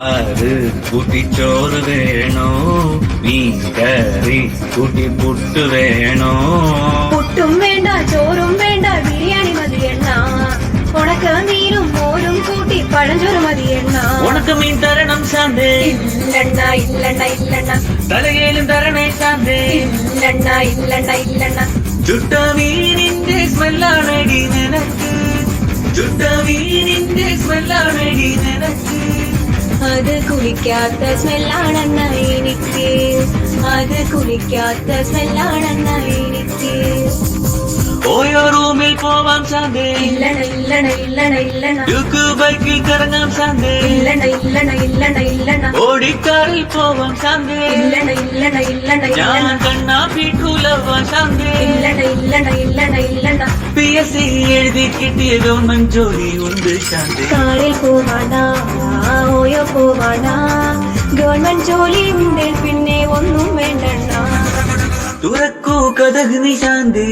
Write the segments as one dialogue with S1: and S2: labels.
S1: അത് കുട്ടിച്ചോറ് വേണോ മീൻകറി കുട്ടി പുട്ട് വേണോ?
S2: പുട്ടും വേണ്ട ചോറും വേണ്ട ബിരിയാണി മതി എണ്ണ. ഉണക്ക മീനും മോരും കൂട്ടി പഴഞ്ചോറ് മതി എണ്ണ.
S1: ഉണക്ക മീൻ തരണം ശാന്തേ.
S2: ഇല്ലണ്ണ ഇല്ലണ്ണ ഇല്ലണ്ണ.
S1: തലകേലും തരണേ ശാന്തേ.
S2: ഇല്ലണ്ണ ഇല്ലണ്ണ ഇല്ലണ്ണ.
S1: ചുട്ട മീനിന്റെ സ്മെല്ലാണടി നിനക്ക്. ചുട്ട മീനിന്റെ സ്മെല്ലാണടി നിനക്ക്.
S2: അത് കുളിക്കാത്ത സ്മെല്ലാണെന്ന എനിക്ക്. അത് കുളിക്കാത്ത സ്മെല്ലാണെന്ന എനിക്ക്.
S1: ഓയോ റൂമിൽ പോവാം ശാന്തേ.
S2: ഇല്ലണ ഇല്ലണ ഇല്ലണ ഇല്ലണ.
S1: ഡ്യൂക്ക് ബൈക്കിൽ കറങ്ങാം ശാന്തേ.
S2: ഇല്ലണ ഇല്ലണ ഇല്ലണ ഇല്ലണ.
S1: ഓടിക്കാറിൽ പോവാം ശാന്തേ.
S2: ഇല്ലണ ഇല്ലണ ഇല്ലണ
S1: ഞാൻ
S2: ഇല്ലണ.
S1: കണ്ണാ പീട്ടൂലവാൻ ശാന്തേ.
S2: ഇല്ലണ ഇല്ലണ ഇല്ലണ ഇല്ലണ.
S1: PSC എഴുതി കിട്ടിയ ഗവൺമെന്റ് ജോലി ഉണ്ട് ശാന്തേ.
S2: കാറിൽ പോവാനാ ഓയോ പോവാനാ. ഗവൺമെന്റ് ജോലി ഉണ്ട് പിന്നെ ഒന്നും വേണ്ടണ്ണ.
S1: തുറക്കൂ കഥക് നീ ശാന്തേ.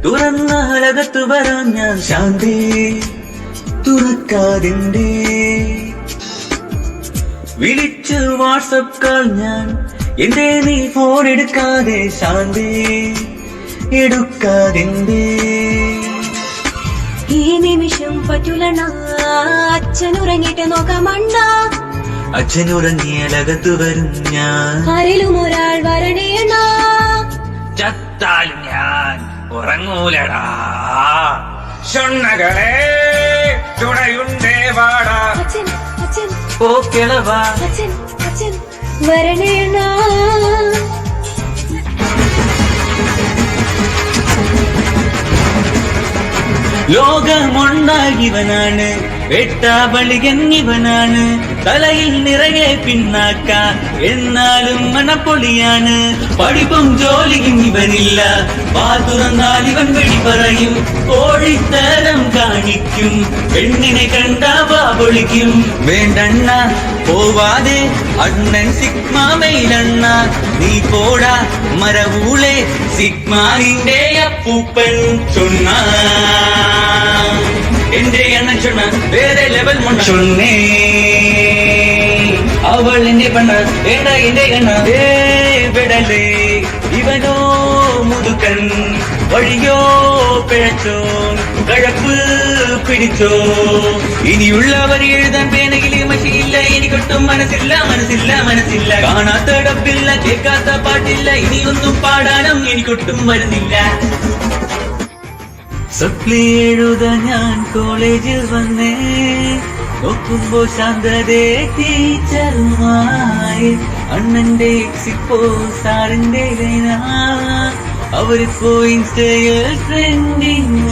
S1: തുറന്നാൽ അകത്തു വരാം ഞാൻ ശാന്തേ. തുറക്കാതിന്റെ വിളിച്ച് വാട്സപ്പ് കാൾ ഞാൻ. എന്റെ നീ ഫോൺ എടുക്കാതെ ശാന്തേ. എടുക്കാതിന്റെ
S2: ഈ നിമിഷം പറ്റൂലണ്ണ. അച്ഛനുറങ്ങിട്ട് നോക്കാം അണ്ണ.
S1: അച്ഛനുറങ്ങിയാലകത്തു വരും ഞാൻ.
S2: ആരിലും ഒരാൾ വരണേ അണ്ണ.
S1: ചത്താലും ഞാൻ ഉറങ്ങൂലടാ. ഷൊണ്ണകളെ ചുടയുണ്ടേ വാടാ.
S2: അച്ഛൻ അച്ഛൻ
S1: ഓ കിളവാ.
S2: അച്ഛൻ അച്ഛൻ വരണേ അണ്ണ.
S1: ലോകമുണ്ടാകിവനാണ് വെട്ടാബളികന്നിവനാണ്. തലയിൽ നിറയെ പിന്നാക്ക എന്നാലും മണപ്പൊളിയാണ്. പഠിപ്പും ജോലിയും ഇവനില്ല. വാ തുറന്നാൽ ഇവൻ വെടി പറയും. കോഴിത്തരം കാണിക്കും. പെണ്ണിനെ കണ്ടാ വാ പൊളിക്കും. വേണ്ടണ്ണ പോവാതെ അണ്ണൻ സിഗ്മാമയിലണ്ണ. നീ പോടാ മരവൂളെ സിഗ്മാനിന്റെ അപ്പൂപ്പൻ ചൊണ്ണ. എന്റെ അണ്ണൻ ചൊണ്ണ വേറെ ലെവൽ മണ്ണ. ചൊണ്ണേ അവൾ എന്റെ പെണ്ണ. വേണ്ട എന്റെ എണ്ണ വിടലേ. ഇവനോ മുതുക്കൻ വഴിയോ പിഴച്ചോ. കഴപ്പ് പിടിച്ചോ. ഇനിയുള്ളവർ എഴുതാൻ പേനകില് മഷിയില്ല. എനിക്കൊട്ടും മനസ്സില്ല മനസ്സില്ല മനസ്സില്ല. കാണാത്ത ഡപ്പില്ല കേൾക്കാത്ത പാട്ടില്ല. ഇനിയൊന്നും പാടാനും എനിക്കൊട്ടും വരുന്നില്ല. സപ്ലി എഴുത ഞാൻ കോളേജിൽ വന്നേ. നോക്കുമ്പോ ശാന്തതേ ടീച്ചറുമായി. അണ്ണന്റെ എക്സിപ്പോ സാറിന്റെ ലൈന. അവരിപ്പോ ഇൻസ്റ്റയിൽ ട്രെൻഡിങ്.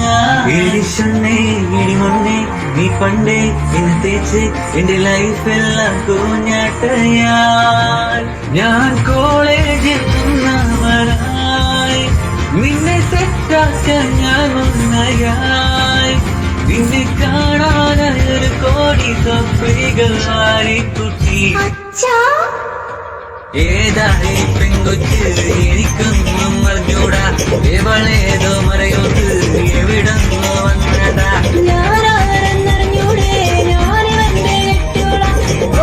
S1: ഇടിമൊണ്ണേ നീ പണ്ടേ എന്നെ തേച്ച് എന്റെ ലൈഫെല്ലാം കോഞ്ഞാട്ടയാൽ. ഞാൻ കോളേജിൽ നിന്നവരായി. നിന്നെ സെറ്റാക്കാൻ ഞാൻ വന്നയായി. നിന്നെ കാണാനൊരു കോടി സ്വപ്നികൾ കുട്ടി. ഏതായി പെങ്കൊച്ച് എനിക്കൊന്നും അറിഞ്ഞൂടാ. എവളേതോ മറയോട്ട് എവിടന്നോ വന്നടാ.
S2: ഞാനറിഞ്ഞൂടെ ഞാനിവന്റെ നെറ്റോള.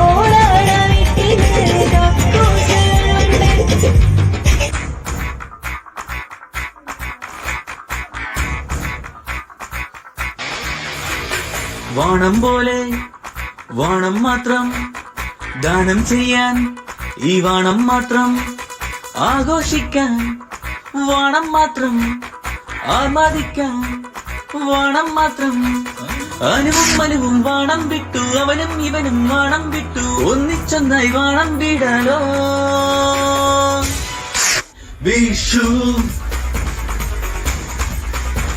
S2: ഓളാട വീട്ടില് കക്കൂസുകളുണ്ട്.
S1: വാണം പോലെ വാണം മാത്രം ദാനം ചെയ്യാൻ. ഈ വാണം മാത്രം ആഘോഷിക്കാൻ. വാണം മാത്രം ആമാദിക്കാൻ. വാണം മാത്രം അനുവും മനുവും വാണം വിട്ടു. അവനും ഇവനും വാണം വിട്ടു. ഒന്നിച്ചൊന്നായി വാണം വിടാലോ. വിഷു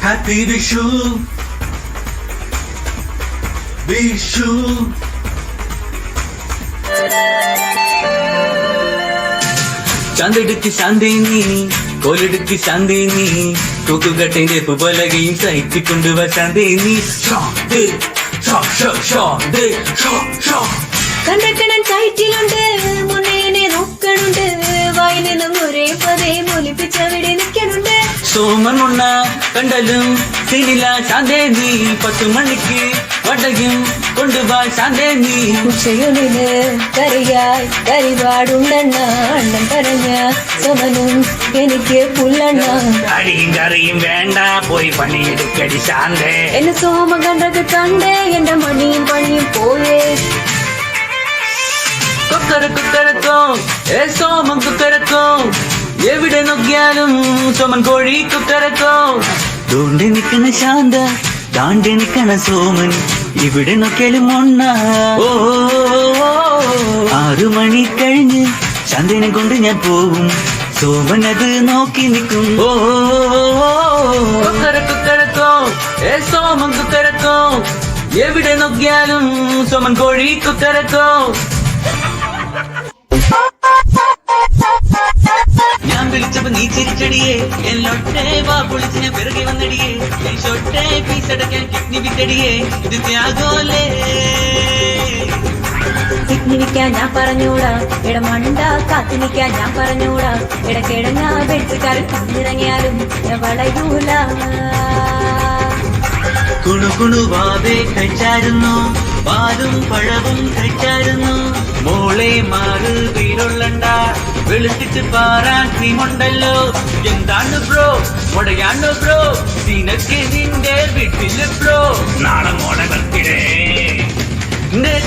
S1: ഹാപ്പി വിഷു. വിഷു ചന്തെടുക്ക് ശാന്തേ നീ. കോലെടുക്ക് ശാന്തേ നീ. തൂക്കുകട്ടെ പുപലകയും സഹിച്ചിക്കൊണ്ടുവ ശാന്തേ നീ.
S2: കണ്ടക്കണൻ സൈറ്റിലുണ്ട്. മുന്നേനെ നോക്കണുണ്ട്. വായിൽ നിന്നും ഒരേ പതേ ഒലിപ്പിച്ചവിടെ നിൽക്കണുണ്ട്.
S1: സോമൻ ഉണ്ണ കണ്ടലും സിനില ശാന്തേ നീ 10 മണിക്ക് വടയും കൊണ്ടുവാ ശാന്തേ നീ
S2: ഉച്ചയുള്ളില് കറിയായി കരിവാടുണ്ടെണ്ണ അണ്ണൻ പറഞ്ഞ സോമനും എനിക്ക് പുല്ലെണ്ണ
S1: കറിയും കറിയും വേണ്ട പോയി പണിയെടുക്കടി ശാന്തേ
S2: എന്നെ സോമൻ കണ്ടത് കണ്ടേ എന്റെ മണിയും പണിയും പോയേ
S1: കുക്കരക്കോ സോമൻ കുക്കരക്കോ എവിടെ നോക്കിയാലും സോമൻ കോഴി കുക്കരക്കോ ദോണ്ടി നിക്കണ ശാന്ത താണ്ടി നിക്കണ സോമൻ ഇവിടെ നോക്കിയാലും ഒണ്ണ ഓ 6 മണി കഴിഞ്ഞ് ശാന്തനെ കൊണ്ട് ഞാൻ പോവും സോമൻ അത് നോക്കി നിൽക്കും ഓ കുക്കരക്കോ സോമൻ കുക്കരക്കോ എവിടെ നോക്കിയാലും സോമൻ കോഴി കുക്കരക്കോ ഞാൻ വിളിച്ചപ്പോ നീ ചിരിച്ചടിയേ എന്നൊട്ടെ വാ പൊളിച്ച് ഞാൻ പിറകെ വന്നടിയേ ഷൊട്ടെ പീസടക്കാൻ കിഡ്നി വിറ്റടിയേ ഇത് ത്യാഗോലേ
S2: നിൽക്കാൻ ഞാൻ പറഞ്ഞൂടാ ഇടമണ്ട കാത്തു നിൽക്കാൻ ഞാൻ പറഞ്ഞൂടാ ഇടക്കിടങ്ങ വെളിച്ചക്കാരൻ തന്നിറങ്ങിയാലും ഞാൻ വളയൂല
S1: കുണുകുണുവാവേ കഴിച്ചായിരുന്നു പാലും പഴവും കഴിച്ചായിരുന്നു മോളെ മാറ് വീരുള്ളണ്ട വെളുത്തിട്ട് പാറാൻ ക്രീമുണ്ടല്ലോ എന്താണ് ബ്രോ മുടയാണ്ടോ ബ്രോ നിനക്ക് നിന്റെ വീട്ടില് ബ്രോ നാളെ മോളെ ബർത്ത്ഡേ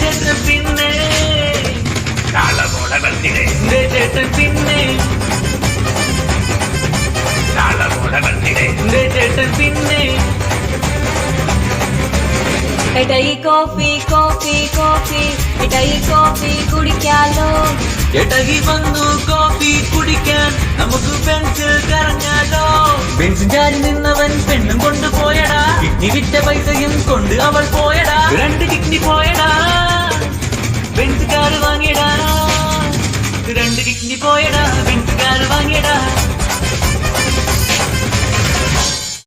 S1: ചേട്ടൻ പിന്നെ നാളെ മോളെ ബർത്ത്ഡേ ചേട്ടൻ പിന്നെ നാളെ മോളെ ബർത്ത്ഡേ ചേട്ടൻ പിന്നെ
S2: എടയി കോഫി കോഫി കോഫി എടയി കോഫി കുടിക്കാലോ
S1: എടകി വന്നു കോഫി കുടിക്കാൻ നമുക്ക് ബെഞ്ചിൽ കറങ്ങാലോ ബെഞ്ചിൽ ചാരി നിന്നവൻ പെണ്ണും കൊണ്ടുപോയടാ കിഡ്നി വിറ്റ പൈസയും കൊണ്ട് അവൾ പോയടാ 2 കിഡ്നി പോയടാ ബെഞ്ചുകാർ വാങ്ങിയടാ 2 കിഡ്നി പോയടാ